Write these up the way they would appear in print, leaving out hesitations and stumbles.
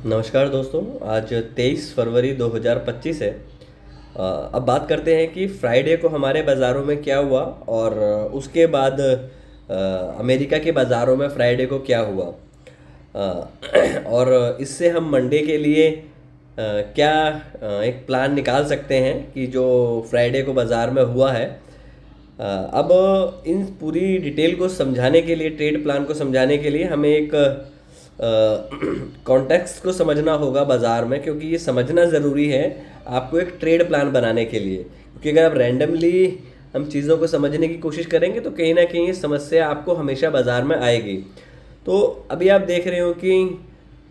नमस्कार दोस्तों। आज 23 फरवरी 2025 है। अब बात करते हैं कि फ्राइडे को हमारे बाज़ारों में क्या हुआ और उसके बाद अमेरिका के बाज़ारों में फ्राइडे को क्या हुआ। और इससे हम मंडे के लिए क्या एक प्लान निकाल सकते हैं कि जो फ्राइडे को बाज़ार में हुआ है। अब इन पूरी डिटेल को समझाने के लिए, ट्रेड प्लान को समझाने के लिए हमें एक कॉन्टेक्स्ट को समझना होगा बाज़ार में, क्योंकि ये समझना ज़रूरी है आपको एक ट्रेड प्लान बनाने के लिए। क्योंकि अगर आप रैंडमली हम चीज़ों को समझने की कोशिश करेंगे तो कहीं ना कहीं ये समस्या आपको हमेशा बाज़ार में आएगी। तो अभी आप देख रहे हो कि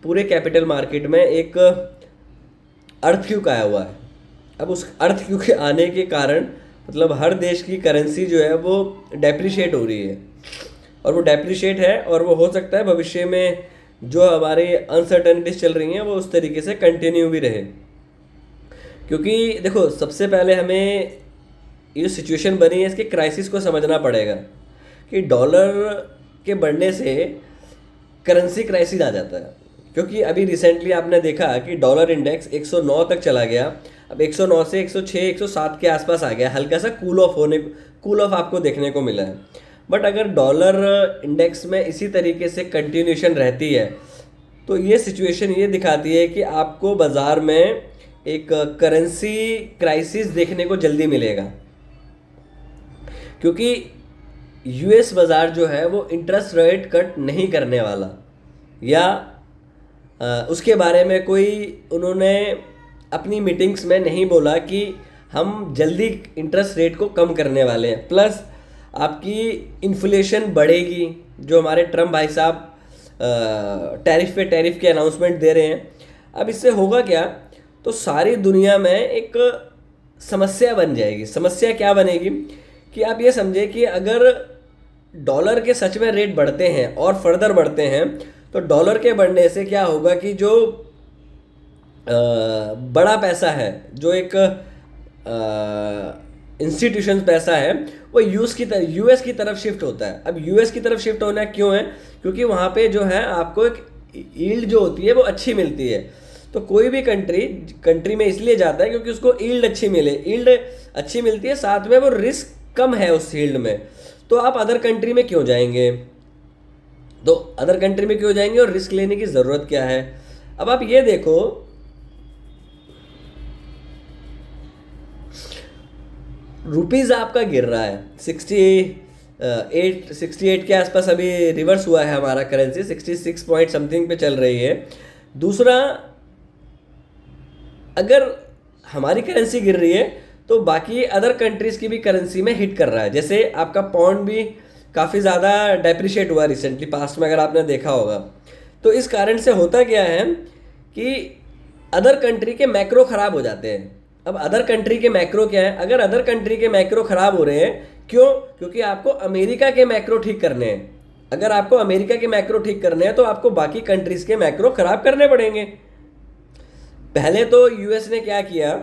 पूरे कैपिटल मार्केट में एक अर्थक्वेक आया हुआ है। अब उस अर्थक्वेक के आने के कारण मतलब हर देश की करेंसी जो है वो डेप्रिशिएट हो रही है, और वो डेप्रिशिएट है और वो हो सकता है भविष्य में जो हमारे अनसर्टेनिटीज चल रही हैं वो उस तरीके से कंटिन्यू भी रहे। क्योंकि देखो, सबसे पहले हमें ये जो सिचुएशन बनी है इसके क्राइसिस को समझना पड़ेगा कि डॉलर के बढ़ने से करेंसी क्राइसिस आ जाता है। क्योंकि अभी रिसेंटली आपने देखा कि डॉलर इंडेक्स 109 तक चला गया। अब 109 से 106 107 के आसपास आ गया, हल्का सा कूल ऑफ आपको देखने को मिला है। बट अगर डॉलर इंडेक्स में इसी तरीके से कंटिन्यूशन रहती है तो ये सिचुएशन ये दिखाती है कि आपको बाज़ार में एक करेंसी क्राइसिस देखने को जल्दी मिलेगा। क्योंकि यूएस बाज़ार जो है वो इंटरेस्ट रेट कट नहीं करने वाला, या उसके बारे में कोई उन्होंने अपनी मीटिंग्स में नहीं बोला कि हम जल्दी इंटरेस्ट रेट को कम करने वाले हैं। प्लस आपकी इन्फ्लेशन बढ़ेगी, जो हमारे ट्रम्प भाई साहब टैरिफ पे टैरिफ के अनाउंसमेंट दे रहे हैं। अब इससे होगा क्या, तो सारी दुनिया में एक समस्या बन जाएगी। समस्या क्या बनेगी कि आप ये समझे कि अगर डॉलर के सच में रेट बढ़ते हैं और फर्दर बढ़ते हैं तो डॉलर के बढ़ने से क्या होगा कि जो बड़ा पैसा है, जो एक इंस्टीट्यूशन पैसा है, वो यूएस की तरफ शिफ्ट होता है। अब यूएस की तरफ शिफ्ट होना क्यों है? क्योंकि वहाँ पे जो है आपको एक यील्ड जो होती है वो अच्छी मिलती है। तो कोई भी कंट्री में इसलिए जाता है क्योंकि उसको यील्ड अच्छी मिले, यील्ड अच्छी मिलती है, साथ में वो रिस्क कम है उस यील्ड में। तो आप अदर कंट्री में क्यों जाएंगे? तो अदर कंट्री में क्यों जाएंगे और रिस्क लेने की ज़रूरत क्या है? अब आप ये देखो, रुपीज़ आपका गिर रहा है 68 के आसपास। अभी रिवर्स हुआ है हमारा करेंसी, 66 पॉइंट समथिंग पे चल रही है। दूसरा, अगर हमारी करेंसी गिर रही है तो बाकी अदर कंट्रीज़ की भी करेंसी में हिट कर रहा है। जैसे आपका पौंड भी काफ़ी ज़्यादा डेप्रिशिएट हुआ रिसेंटली पास्ट में, अगर आपने देखा होगा। तो इस कारण से होता क्या है कि अदर कंट्री के मैक्रो ख़राब हो जाते हैं। अब अदर कंट्री के मैक्रो क्या है? अगर अदर कंट्री के मैक्रो ख़राब हो रहे हैं, क्यों? क्योंकि आपको अमेरिका के मैक्रो ठीक करने हैं। अगर आपको अमेरिका के मैक्रो ठीक करने हैं तो आपको बाकी कंट्रीज़ के मैक्रो ख़राब करने पड़ेंगे। पहले तो यूएस ने क्या किया,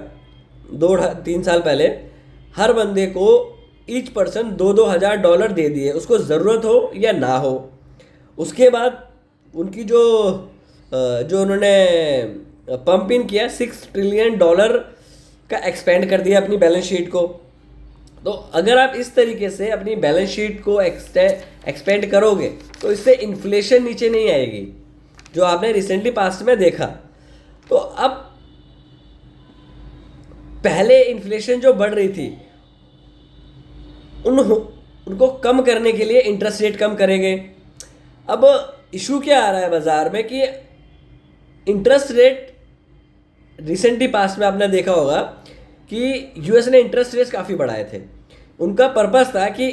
2-3 साल पहले हर बंदे को ईच पर्सन $2,000 दे दिए, उसको ज़रूरत हो या ना हो। उसके बाद उनकी जो उन्होंने पंप इन किया, $6 ट्रिलियन का एक्सपेंड कर दिया अपनी बैलेंस शीट को। तो अगर आप इस तरीके से अपनी बैलेंस शीट को एक्सपेंड करोगे तो इससे इन्फ्लेशन नीचे नहीं आएगी, जो आपने रिसेंटली पास्ट में देखा। तो अब पहले इन्फ्लेशन जो बढ़ रही थी उनको कम करने के लिए इंटरेस्ट रेट कम करेंगे। अब इशू क्या आ रहा है बाज़ार में कि इंटरेस्ट रेट रिसेंटली पास्ट में आपने देखा होगा कि यूएस ने इंटरेस्ट रेट काफ़ी बढ़ाए थे। उनका पर्पस था कि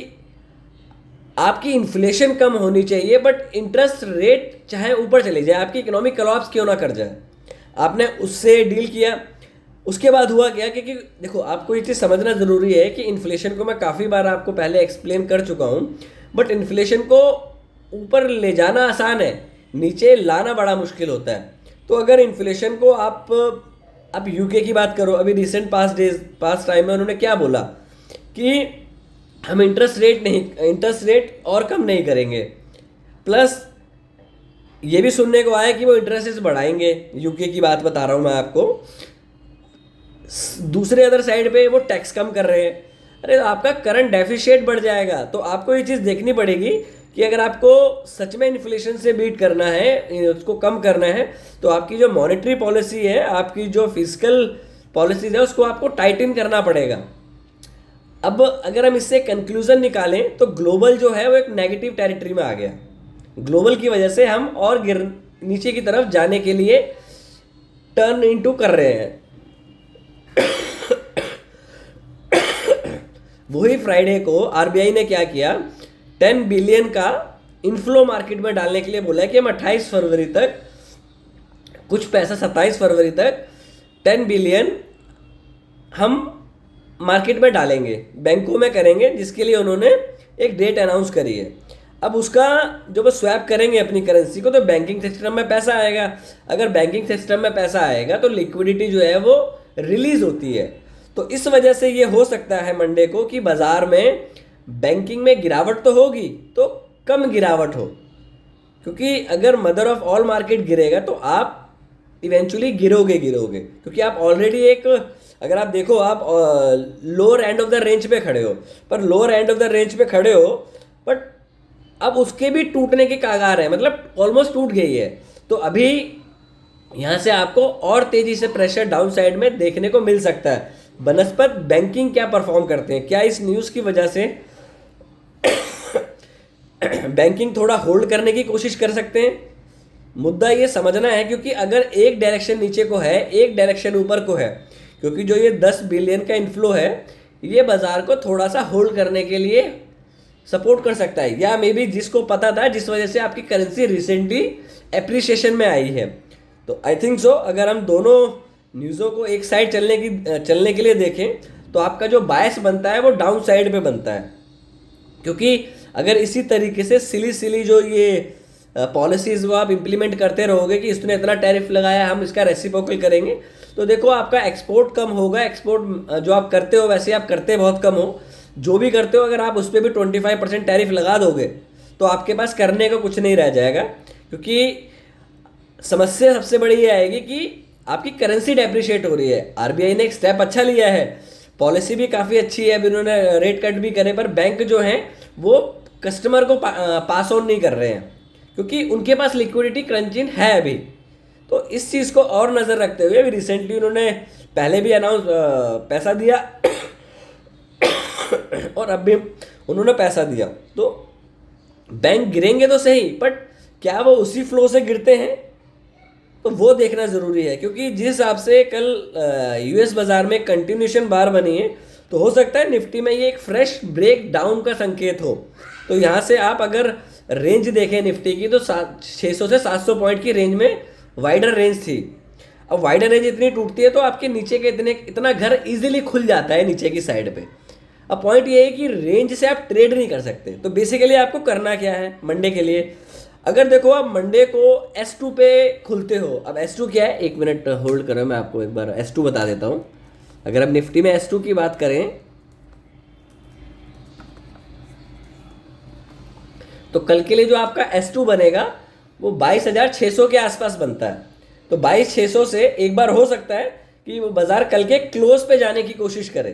आपकी इन्फ्लेशन कम होनी चाहिए बट इंटरेस्ट रेट चाहे ऊपर चले जाए, आपकी इकोनॉमिक कोलैप्स क्यों ना कर जाए। आपने उससे डील किया। उसके बाद हुआ क्या कि देखो, आपको ये चीज़ समझना ज़रूरी है कि इन्फ्लेशन को मैं काफ़ी बार आपको पहले एक्सप्लेन कर चुका हूँ, बट इन्फ्लेशन को ऊपर ले जाना आसान है, नीचे लाना बड़ा मुश्किल होता है। तो अगर इन्फ्लेशन को आप यूके की बात करो, अभी रिसेंट पास्ट टाइम में उन्होंने क्या बोला कि हम इंटरेस्ट रेट और कम नहीं करेंगे, प्लस ये भी सुनने को आया कि वो इंटरेस्ट बढ़ाएंगे, यूके की बात बता रहा हूँ मैं आपको। दूसरे अदर साइड पे वो टैक्स कम कर रहे हैं। अरे आपका करंट डेफिशिएट बढ़ जाएगा। तो आपको ये चीज़ देखनी पड़ेगी कि अगर आपको सच में इन्फ्लेशन से बीट करना है, उसको कम करना है, तो आपकी जो मॉनेटरी पॉलिसी है, आपकी जो फिजिकल पॉलिसीज है, उसको आपको टाइटन करना पड़ेगा। अब अगर हम इससे कंक्लूजन निकालें तो ग्लोबल जो है वो एक नेगेटिव टेरिटरी में आ गया। ग्लोबल की वजह से हम और नीचे की तरफ जाने के लिए टर्न इनटू कर रहे हैं। वही फ्राइडे को आरबीआई ने क्या किया, 10 बिलियन का इनफ्लो मार्केट में डालने के लिए बोला कि हम 28 फरवरी तक कुछ पैसा, 27 फरवरी तक 10 बिलियन हम मार्केट में डालेंगे, बैंकों में करेंगे, जिसके लिए उन्होंने एक डेट अनाउंस करी है। अब उसका जो वो स्वैप करेंगे अपनी करेंसी को, तो बैंकिंग सिस्टम में पैसा आएगा। अगर बैंकिंग सिस्टम में पैसा आएगा तो लिक्विडिटी जो है वो रिलीज होती है। तो इस वजह से ये हो सकता है मंडे को कि बाजार में बैंकिंग में गिरावट तो होगी, तो कम गिरावट हो, क्योंकि अगर मदर ऑफ ऑल मार्केट गिरेगा तो आप इवेंचुअली गिरोगे, क्योंकि आप ऑलरेडी एक, अगर आप देखो, आप lower end of the range पे खड़े हो, पर lower end of the range पे खड़े हो, बट अब उसके भी टूटने के कागार है, मतलब ऑलमोस्ट टूट गई है। तो अभी यहाँ से आपको और तेजी से प्रेशर डाउन साइड में देखने को मिल सकता है। बनस्पत बैंकिंग क्या परफॉर्म करते हैं, क्या इस न्यूज़ की वजह से बैंकिंग थोड़ा होल्ड करने की कोशिश कर सकते हैं? मुद्दा ये समझना है, क्योंकि अगर एक डायरेक्शन नीचे को है, एक डायरेक्शन ऊपर को है, क्योंकि जो ये 10 बिलियन का इन्फ्लो है, ये बाजार को थोड़ा सा होल्ड करने के लिए सपोर्ट कर सकता है। या मे बी जिसको पता था, जिस वजह से आपकी करेंसी रिसेंटली एप्रिसिएशन में आई है। तो आई थिंक सो, अगर हम दोनों न्यूज़ों को एक साइड चलने के लिए देखें, तो आपका जो बायस बनता है वो डाउन साइड पे बनता है। क्योंकि अगर इसी तरीके से सिली जो ये पॉलिसीज़ वो आप इम्प्लीमेंट करते रहोगे कि इसने इतना टैरिफ लगाया, हम इसका रेसिप्रोकल करेंगे, तो देखो आपका एक्सपोर्ट कम होगा। एक्सपोर्ट जो आप करते हो, वैसे आप करते बहुत कम हो, जो भी करते हो, अगर आप उस पर भी 25% टैरिफ लगा दोगे तो आपके पास करने का कुछ नहीं रह जाएगा। क्योंकि समस्या सबसे बड़ी ये आएगी कि आपकी करेंसी डेप्रिशिएट हो रही है। आरबीआई ने एक स्टेप अच्छा लिया है, पॉलिसी भी काफ़ी अच्छी है, अभी उन्होंने रेट कट भी करे, पर बैंक जो हैं वो कस्टमर को पास ऑन नहीं कर रहे हैं, क्योंकि उनके पास लिक्विडिटी क्रंचिंग है अभी। तो इस चीज़ को और नज़र रखते हुए अभी रिसेंटली उन्होंने पहले भी अनाउंस पैसा दिया और अब भी उन्होंने पैसा दिया। तो बैंक गिरेंगे तो सही, बट क्या वो उसी फ्लो से गिरते हैं, तो वो देखना ज़रूरी है। क्योंकि जिस हिसाब से कल यूएस बाज़ार में कंटिन्यूशन बार बनी है, तो हो सकता है निफ्टी में ये एक फ्रेश ब्रेक डाउन का संकेत हो। तो यहाँ से आप अगर रेंज देखें निफ्टी की, तो 600 से 700 पॉइंट की रेंज में वाइडर रेंज थी। अब वाइडर रेंज इतनी टूटती है तो आपके नीचे के इतना घर इजीली खुल जाता है नीचे की साइड पे। अब पॉइंट ये है कि रेंज से आप ट्रेड नहीं कर सकते। तो बेसिकली आपको करना क्या है मंडे के लिए, अगर देखो आप मंडे को S2 पे खुलते हो। अब S2 क्या है, एक मिनट होल्ड करो, मैं आपको एक बार S2 बता देता हूँ। अगर हम निफ्टी में S2 की बात करें तो कल के लिए जो आपका S2 बनेगा वो 22,600 के आसपास बनता है। तो 22,600 से एक बार हो सकता है कि वो बाजार कल के क्लोज पे जाने की कोशिश करे,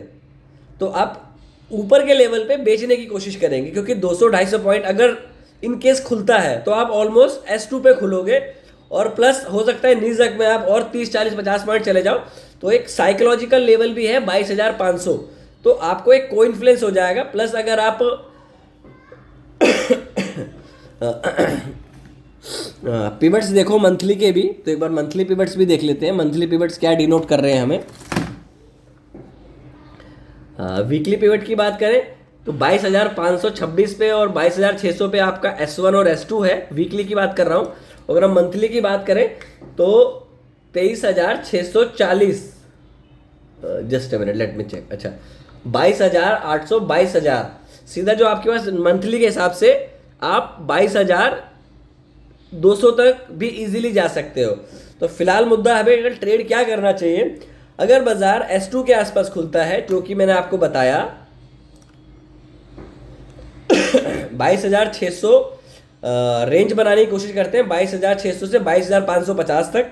तो आप ऊपर के लेवल पे बेचने की कोशिश करेंगे, क्योंकि 200-250 पॉइंट अगर इन केस खुलता है तो आप ऑलमोस्ट S2 पे खुलोगे, और प्लस हो सकता है नीजक में आप और 30-40-50 पॉइंट चले जाओ। तो एक साइकोलॉजिकल लेवल भी है 22,500, तो आपको एक को इन्फ्लुएंस हो जाएगा। प्लस अगर आप पिवट्स देखो मंथली के भी, तो एक बार मंथली पिवट्स भी देख लेते हैं। मंथली पिवट्स क्या डिनोट कर रहे हैं हमें। वीकली पिवट की बात करें तो 22,526 पे और 22,600 पे आपका S1 और S2 है, वीकली की बात कर रहा हूँ। अगर हम मंथली की बात करें तो 23,640, just a minute let me check, अच्छा 22,800, 22,000, सीधा जो आपके पास मंथली के हिसाब से आप 22,200 तक भी इजीली जा सकते हो। तो फिलहाल मुद्दा हमें अगर ट्रेड क्या करना चाहिए, अगर बाजार S2 के आसपास खुलता है, क्योंकि मैंने आपको बताया 22,600 रेंज बनाने की कोशिश करते हैं 22,600 से 22,550 तक,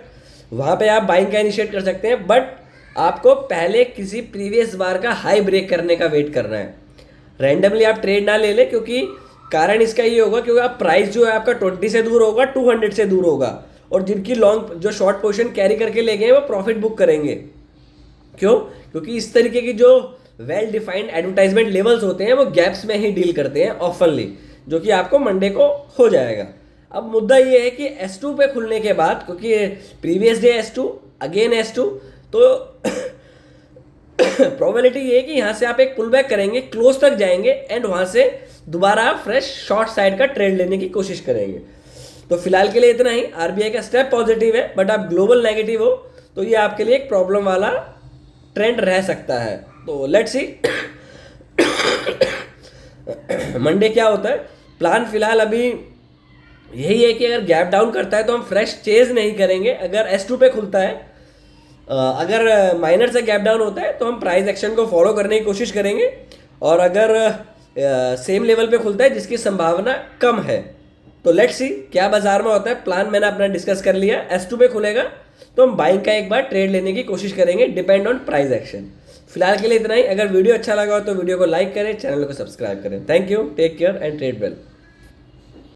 वहाँ पे आप बाइंग का इनिशिएट कर सकते हैं। बट आपको पहले किसी प्रीवियस बार का हाई ब्रेक करने का वेट करना है। रैंडमली आप ट्रेड ना ले लें, क्योंकि कारण इसका ये होगा क्योंकि आप प्राइस जो है आपका 20 से दूर होगा, 200 से दूर होगा, और जिनकी लॉन्ग जो शॉर्ट पोजीशन कैरी करके ले गए वो प्रॉफिट बुक करेंगे। क्यों? क्योंकि इस तरीके की जो वेल डिफाइंड एडवर्टाइजमेंट लेवल्स होते हैं वो गैप्स में ही डील करते हैं ऑफनली, जो कि आपको मंडे को हो जाएगा। अब मुद्दा ये है कि S2 पे खुलने के बाद, क्योंकि previous day S2 again S2, तो प्रोबेबिलिटी ये है कि यहाँ से आप एक पुल बैक करेंगे, क्लोज तक जाएंगे एंड वहाँ से दोबारा आप फ्रेश शॉर्ट साइड का ट्रेड लेने की कोशिश करेंगे। तो फिलहाल के लिए इतना ही। RBI का स्टेप पॉजिटिव है, बट आप ग्लोबल नेगेटिव हो तो ये आपके लिए एक प्रॉब्लम वाला ट्रेंड रह सकता है। तो लेट्स सी मंडे क्या होता है। प्लान फिलहाल अभी यही है कि अगर गैप डाउन करता है तो हम फ्रेश चेज नहीं करेंगे। अगर S2 पे खुलता है, अगर माइनर से गैप डाउन होता है तो हम प्राइस एक्शन को फॉलो करने की कोशिश करेंगे, और अगर सेम लेवल पे खुलता है जिसकी संभावना कम है तो लेट्स सी क्या बाजार में होता है। प्लान मैंने अपना डिस्कस कर लिया। S2 पे खुलेगा तो हम बाइंग का एक बार ट्रेड लेने की कोशिश करेंगे, डिपेंड ऑन प्राइस एक्शन। फिलहाल के लिए इतना ही। अगर वीडियो अच्छा लगा हो तो वीडियो को लाइक करें, चैनल को सब्सक्राइब करें। Thank you, take care and trade well.